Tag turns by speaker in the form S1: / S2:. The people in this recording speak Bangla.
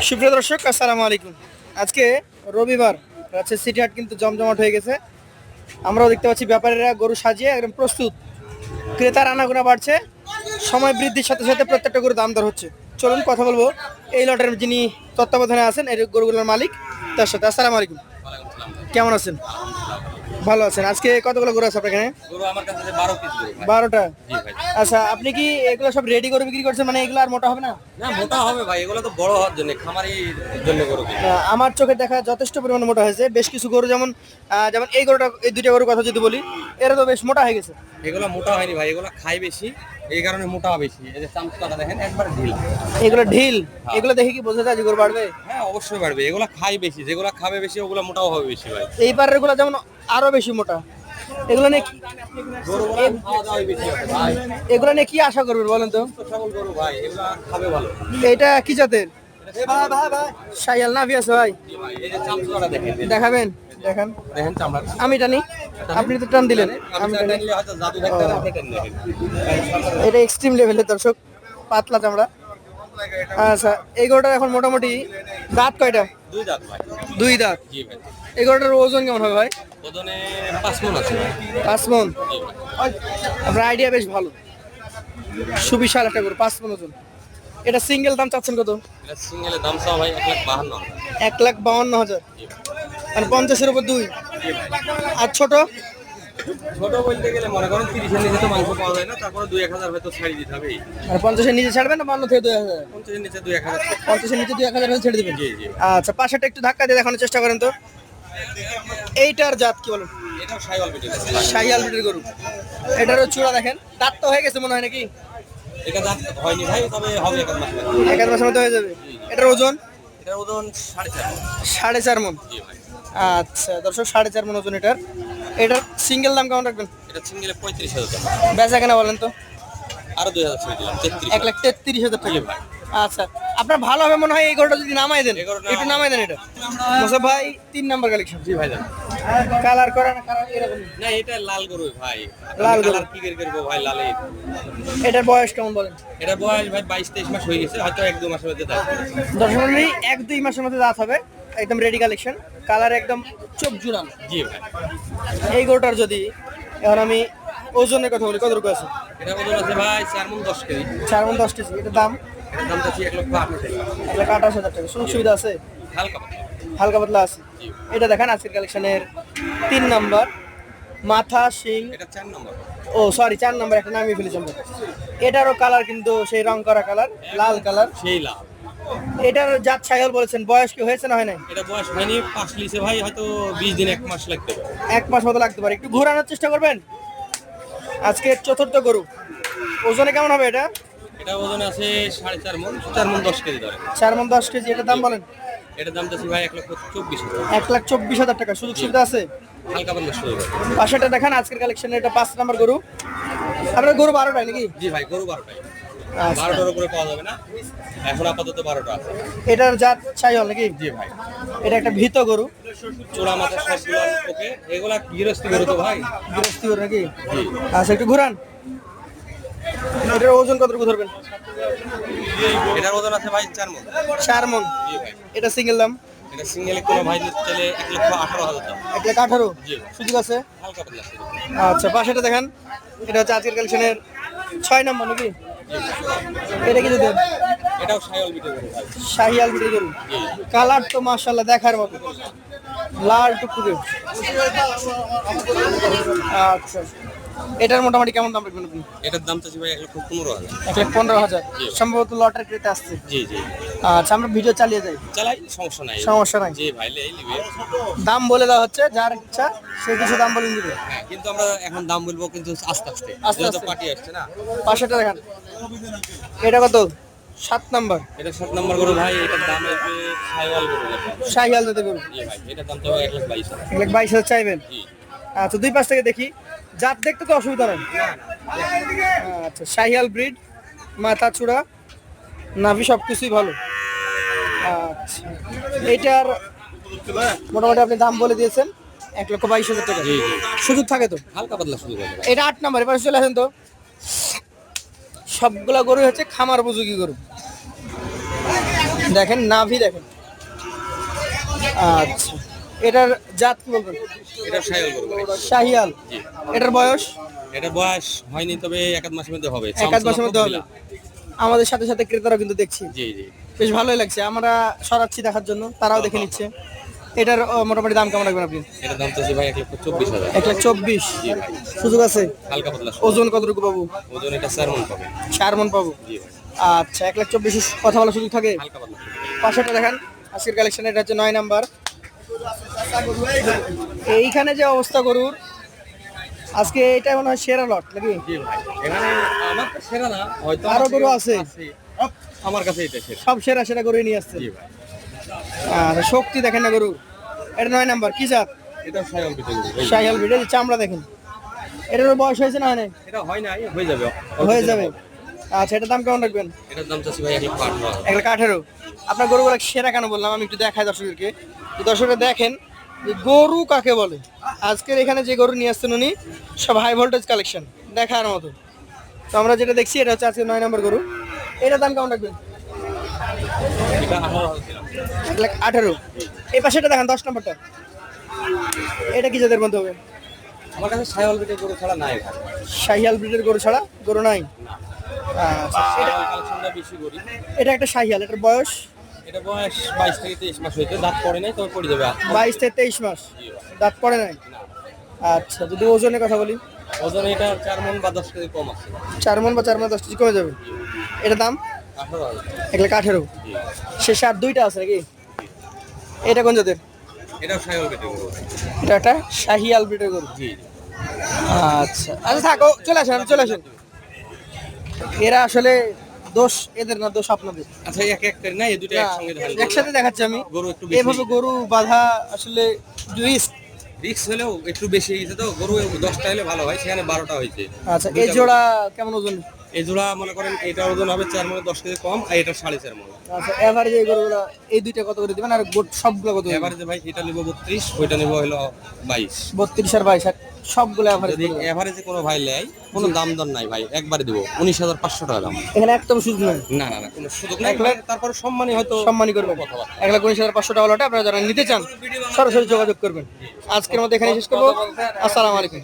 S1: সুপ্রিয় দর্শক, আসসালামু আলাইকুম। আজকে রবিবার, রাজশাহী সিটি হাট কিন্তু জমজমাট হয়ে গেছে। আমরাও দেখতে পাচ্ছি ব্যাপারীরা গরু সাজিয়ে একদম প্রস্তুত। ক্রেতার আনাগোনা বাড়ছে, সময় বৃদ্ধির সাথে সাথে প্রত্যেকটা গরু দাম দর হচ্ছে। চলুন কথা বলবো এই লটের যিনি তত্ত্বাবধানে আছেন এই গরুগুলোর মালিক, তার সাথে। আসসালামু আলাইকুম, কেমন আছেন? ভালো আছেন। আজকে কতগুলো গরু আছে আপনার এখানে?
S2: গরু আমার কাছে 12 পিস গরু ভাই।
S1: 12টা।
S2: জি ভাই।
S1: আচ্ছা, আপনি কি এগুলো সব রেডি করে বিক্রি করছেন? মানে এগুলো আর মোটা হবে না?
S2: না, মোটা হবে ভাই, এগুলো তো বড় হওয়ার জন্য, খামারির জন্য গরু কিনে।
S1: আমার চোখে দেখা যথেষ্ট পরিমাণে মোটা হয়েছে। বেশ কিছু গরু যেমন যেমন এই গরুটা, এই দুইটা গরুর কথা যদি বলি, এরা তো বেশ মোটা হয়ে গেছে।
S2: এগুলো মোটা হয়নি ভাই, এগুলো খায় বেশি, এই কারণে মোটা বেশি। এই যে চামচটা দেখেন একবার ঢিল।
S1: এগুলো ঢিল, এগুলো দেখে কি বোঝা যায় যে গরু বাড়বে?
S2: হ্যাঁ অবশ্যই বাড়বে, এগুলো খায় বেশি, যেগুলো খাবে বেশি ওগুলো মোটাও হবে বেশি ভাই।
S1: এই পারের গুলো যেমন আরো বেশি মোটা। এগুলো নিয়ে
S2: গরুগুলো খাওয়া দাওয়া বেশি হবে ভাই।
S1: এগুলো নিয়ে কি আশা করবেন বলেন তো?
S2: সবল গরু ভাই, এগুলো খাবে ভালো।
S1: এটা কি জাতের? শাহিয়াল নাভি আছে ভাই?
S2: জি ভাই, এই যে চামচটা দেখেন,
S1: দেখাবেন? দেখান।
S2: দেখেন চামড়া।
S1: আমি টানি, আপনি তো টান দিলেন।
S2: আমি টানলে হয়তো জাদু দেখতে না, আপনি টান দেখেন।
S1: এটা এক্সট্রিম লেভেলের দর্শক, পাতলা চামড়া। আচ্ছা, এই গরুটার এখন মোটামুটি দাঁত কয়টা?
S2: দুই দাঁত ভাই।
S1: দুই দাঁত।
S2: জি ভাই।
S1: এই গরুটার ওজন কেমন হবে ভাই?
S2: ওজনে 5 মণ আছে ভাই।
S1: 5 মণ।
S2: জি ভাই।
S1: আপনার আইডিয়া বেশ ভালো। সুবিশাল একটা গরু, 5 মণ ওজন। এটা সিঙ্গেল দাম চাচ্ছেন কত?
S2: এটা সিঙ্গেলের দাম চাও ভাই 1,52,000।
S1: 1,52,000, মানে 50-এর উপর 2। আর ছোট?
S2: ছোট বলতে গেলে মনে করেন 30-এর নিচে তো মাংস পাওয়া যায় না, তারপরে 2-1,000 হয়তো ছাড়ি দিতে হবে।
S1: আর 50-এর নিচে ছাড়বেন না 52 থেকে 2,000?
S2: 50-এর নিচে 2-1,000।
S1: 50-এর নিচে 2,000 হলে ছেড়ে দিবেন?
S2: জি জি।
S1: আচ্ছা, পাশেরটা একটু ধাক্কা দিয়ে দেখানোর চেষ্টা করেন তো। এইটার জাত কি বলেন?
S2: এটাও সাইওয়াল বিটের।
S1: শাহিয়াল ব্রিডের গরু। এটারও চূড়া দেখেন, দাঁত তো হয়ে গেছে মনে হয় নাকি?
S2: এটা দাঁত হয়নি ভাই, তবে হবে 1 মাস পরে।
S1: 1 মাসের মধ্যে হয়ে যাবে। এটার ওজন?
S2: এটার ওজন 4.5
S1: 4.5 মণ।
S2: জি ভাই।
S1: আচ্ছা দর্শক, 4.5 মণ ওজন এটার। এটার সিঙ্গেল দাম কেমন রাখবেন?
S2: এটা সিঙ্গেলে 35,000 টাকা।
S1: বেচা কেনা বলেন তো?
S2: আরো 2,000 ছেড়ে দিলাম, 33,000।
S1: 1,33,000 টাকা।
S2: জি ভাই।
S1: আচ্ছা, আপনার ভালো হবে মনে হয় এই গরুটা যদি নামাই দেন।
S2: এই গরুটা-
S1: একটু নামাই দেন এটা। মোসাফ ভাই 3 নাম্বার কালেকশন।
S2: জি ভাই জান।
S1: কালার করা না কালার এরকম?
S2: না, এটা লাল গরু ভাই।
S1: লাল গরু।
S2: কালার কি করবো ভাই লালে।
S1: এটার বয়স কেমন বলেন?
S2: এটা বয়স ভাই 22-23 মাস হয়ে গেছে, হয়তো 1-2 মাসের মধ্যে দাঁত হবে।
S1: দর্শক 1-2 মাসের মধ্যে দাঁত হবে। একদম রেডি কালেকশন, কালার একদম চোখ জুড়ান।
S2: জি ভাই।
S1: এই গরুটার যদি এখন আমি ওজনের কথা বলি, কত রকম আছে?
S2: এটা ওজন আছে ভাই 4 মণ 10 কেজি।
S1: 4 মণ 10 কেজি। এটার দাম?
S2: এটার দাম চাচ্ছি 1,28,000।
S1: 1,28,000 টাকা। সুযোগ সুবিধা আছে?
S2: হালকা পাতলা।
S1: হালকা পাতলা আছে।
S2: জি।
S1: এটা দেখেন আজকের কালেকশনের 3 নাম্বার, মাথা শিং।
S2: এটা 4 নম্বর।
S1: ও সরি, 4 নাম্বার, একটা নামিয়ে ফেলেছি আমরা। এটারও কালার কিন্তু সেই রং করা কালার, লাল কালার।
S2: সেই লাভ।
S1: এটার জাত ছাগল বলেছেন, বয়স কি হয়েছে না হয় নাই?
S2: এটা বয়স হয়নি, 5 লিছে ভাই, হয়তো 20 দিন 1 মাস লাগতে পারে।
S1: 1 মাস মতো লাগতে পারে। একটু ঘোরানোর চেষ্টা করবেন। আজকের চতুর্থ গরু, ওজনে কেমন হবে এটা?
S2: এটা ওজনে আছে 4.5 মণ, 4 মণ 10 কেজি ধরে।
S1: 4 মণ 10 কেজি। এটার দাম বলেন?
S2: এটার দাম চাচ্ছি ভাই 1,24,000।
S1: 1,24,000 টাকা। সুযোগ সুবিধা আছে?
S2: হালকা পাতলা শুরু হবে।
S1: পাশেটা দেখান আজকের কালেকশনের, এটা 5 নাম্বার গরু। আপনার গরু 12টাই নাকি?
S2: জি ভাই, গরু 12টাই।
S1: আচ্ছা।
S2: 12টার উপরে পাওয়া যাবে না, এখন আপাতত 12টা আছে।
S1: এটার জাত ছাগল নাকি?
S2: জি ভাই।
S1: এটা একটা ভীত গরু।
S2: চূড়া মাথা সবগুলো ওকে, এগুলা গৃহস্থী গরু তো ভাই।
S1: গৃহস্থী গরু নাকি?
S2: জি।
S1: আচ্ছা, একটু ঘুরান। এটার ওজন কতটুকু ধরবেন?
S2: এটার ওজন আছে ভাই 4 মণ।
S1: 4 মণ।
S2: জি ভাই।
S1: এটা সিঙ্গেল দাম?
S2: এটা সিঙ্গেলে কোনো ভাই নিতে চাইলে 1,18,000 দাম।
S1: 1,18,000।
S2: জি।
S1: সুযোগ আছে?
S2: হালকা পাতলা শুরু।
S1: আচ্ছা, পাশেটা দেখেন। এটা হচ্ছে আজকের কালেকশনের 6 নম্বর নাকি? এটা কি দেন?
S2: এটাও সাইওয়াল বিটের গরু ভাই।
S1: শাহিয়াল ব্রিডের গরু।
S2: জি।
S1: কালার তো মাশাআল্লাহ দেখার মতো, লাল টুকটুকে। আচ্ছা, এটার মোটামুটি কেমন দাম রাখবেন আপনি?
S2: এটার দাম চাচ্ছি ভাই 1,15,000।
S1: 1,15,000।
S2: জি।
S1: সম্ভবত লটার ক্রেতা আসছে।
S2: জি জি।
S1: আচ্ছা, আমরা ভিডিও চালিয়ে যাই,
S2: চালাই, সমস্যা নাই।
S1: সমস্যা নাই।
S2: জি ভাই, লেই নিবে।
S1: দাম বলে দেওয়া হচ্ছে, যার ইচ্ছা সে কিছু দাম বলে দিবে।
S2: হ্যাঁ, কিন্তু আমরা এখন দাম বলবো কিন্তু আস্তে আস্তে,
S1: আস্তে
S2: যেহেতু
S1: আস্তে।
S2: পার্টি আসছে না।
S1: পাশেটা দেখেন। এটা কত? 7 নাম্বার
S2: এটা 7 নম্বর গরু ভাই, এটার দাম আসবে সাইওয়াল গরু যেটা।
S1: শাহিয়াল জাতের গরু।
S2: জি ভাই, এটার দাম তো 1,22,000।
S1: 1,22,000 চাইবেন?
S2: জি।
S1: আচ্ছা, দুই পাশ থেকে দেখি, জাত দেখতে তো অসুবিধা নেই। আচ্ছা, শাহিয়াল ব্রিড, মাথা চূড়া নাভি সবকিছুই ভালো। আচ্ছা, এইটার মোটামুটি আপনি দাম বলে দিয়েছেন 1,22,000 টাকা।
S2: জি জি।
S1: সুযোগ থাকে তো?
S2: হালকা পাতলা শুরু হবে।
S1: এটা 8 নাম্বার। এবার চলে আসেন তো। সবগুলা গরু হচ্ছে খামার উপযোগী গরু। দেখেন নাভি দেখেন। আচ্ছা, এটার জাত কি বলবেন?
S2: এটা শাহিওয়াল গরু ভাই।
S1: শাহিয়াল।
S2: জি।
S1: এটার বয়স
S2: এটা বয়স হয়নি, তবে এক আধ মাসের মধ্যে হবে।
S1: এক আধ মাসের মধ্যে হবে। আমাদের সাথে সাথে ক্রেতারাও কিন্তু দেখছি,
S2: জি জি।
S1: বেশ ভালোই লাগছে। আমরা সরাচ্ছি দেখার জন্য, তারাও দেখে নিচ্ছে। এটার মোটামুটি দাম কেমন রাখবেন আপনি?
S2: এটার দাম চাচ্ছি ভাই 1,24,000।
S1: 1,24,000।
S2: জি ভাই।
S1: সুযোগ আছে?
S2: হালকা পাতলা।
S1: ওজন কতটুকু পাবো?
S2: ওজন এটা 4 মণ পাবে।
S1: 4 মণ পাবো।
S2: জি ভাই।
S1: আচ্ছা, 1,24,000 কথা বলার সুযোগ থাকে?
S2: হালকা পাতলা।
S1: পাশেটা দেখেন, আজকের কালেকশন এটা হচ্ছে 9 নাম্বার। এইখানে যে অবস্থা গরুর আজকে, এটা মনে হয় সেরা লট নাকি?
S2: জি ভাই। এখানে আমার তো সেরা না, হয়তো
S1: আরো গরু আছে?
S2: আমার কাছে এটা সেরা।
S1: সব সেরা সেরা গরুই নিয়ে আসছে।
S2: জি ভাই।
S1: আর শক্তি দেখেন না গরু, এটা 9 নাম্বার। কি জাত?
S2: এটা শাহিওয়াল বিটে গরু ভাই।
S1: শাহিয়াল ব্রিডের চামড়া দেখেন। এটার বয়স হয়েছে না? হয় নাই?
S2: এটা হয় নাই, হয়ে যাবে।
S1: হয়ে যাবে। আচ্ছা, এটার দাম কেমন রাখবেন?
S2: এটার দাম চাচ্ছি ভাই 1,18,000।
S1: 1,18,000। আপনার গরুগুলো সেরা কেন বললাম, আমি একটু দেখাই দর্শকদেরকে, যে দর্শকরা দেখেন যে গরু কাকে বলে। আজকের এখানে যে গরু নিয়ে আসছেন উনি সব হাই ভোল্টেজ কালেকশন দেখার মতো। তো আমরা যেটা দেখছি এটা হচ্ছে আজকে 9 নম্বর গরু। এটার দাম কেমন রাখবেন?
S2: এটা 18,000 দিলাম।
S1: 1,18,000। এই পাশেটা দেখেন 10 নম্বরটা, এটা কি জাতের মধ্যে হবে?
S2: আমার কাছে শাহিওয়াল বিটে গরু ছাড়া নাই ভাই।
S1: শাহিয়াল ব্রিডের গরু ছাড়া গরু নাই। আচ্ছা,
S2: শাহিওয়াল কালেকশনটা বেশি করি।
S1: এটা একটা শাহিয়াল। এটার বয়স
S2: এটা বয়স 22 থেকে 23 মাস হইতে, দাঁত পড়ে নাই, তবে পড়ে যাবে।
S1: 22 থেকে 23 মাস, দাঁত পড়ে নাই। আচ্ছা, যদি ওজনের কথা বলি,
S2: ওজন এটা 4 মণ বা 10 কেজি কম আছে।
S1: 4 মণ বা 4 মণ 10 কেজি কমে যাবে। এটার দাম
S2: 18,000।
S1: 1,18,000।
S2: জি।
S1: শেষে আর দুইটা আছে নাকি? এটা কোন জাতের?
S2: এটাও শাহিওয়াল বিটে গরু।
S1: এটা একটা শাহিয়াল ব্রিডের গরু।
S2: জি।
S1: আচ্ছা আচ্ছা, থাকো, চলে আসেন, চলে আসেন। এরা আসলে দোষ এদের না, দোষ আপনাদের।
S2: আচ্ছা, এক এক করে না, এই দুটো
S1: না,
S2: একসঙ্গে ধান
S1: একসাথে দেখাচ্ছি আমি।
S2: গরু একটু বেশি।
S1: এভাবে গরু বাঁধা আসলে রিস্ক।
S2: রিক্স হলেও একটু বেশি হয়ে গেছে, তো গরু 10টা হলে ভালো হয়, সেখানে 12টা হয়েছে।
S1: আচ্ছা, এই জোড়া কেমন ওজন?
S2: এই জোড়া মনে করেন এটার ওজন হবে 4 মণ 10 কেজি কম, আর এটা 4.5 মণ।
S1: আচ্ছা, এভারেজ এই গরুগুলা এই দুইটা কত করে দিবেন, আর সবগুলো কত?
S2: এভারেজে ভাই এটা নিব 32, ওইটা নিব হলো 22।
S1: 32 আর 22, আর সবগুলো এভারেজ।
S2: যদি এভারেজে কোনো ভাই নেয়, কোনো দাম দর নাই ভাই, একবারে দিব 19,500 টাকা দাম।
S1: এখানে একদম সুযোগ নেই।
S2: না না না, কোনো সুযোগ নাই।
S1: 1 লাখ
S2: তারপরে সম্মানই হয়তো
S1: সম্মানই করবেন। 1,19,500 টাকা হলো। আপনারা যারা নিতে চান সরাসরি যোগাযোগ করবেন। আজকের মধ্যে এখানে শেষ করবো। আসসালামু আলাইকুম।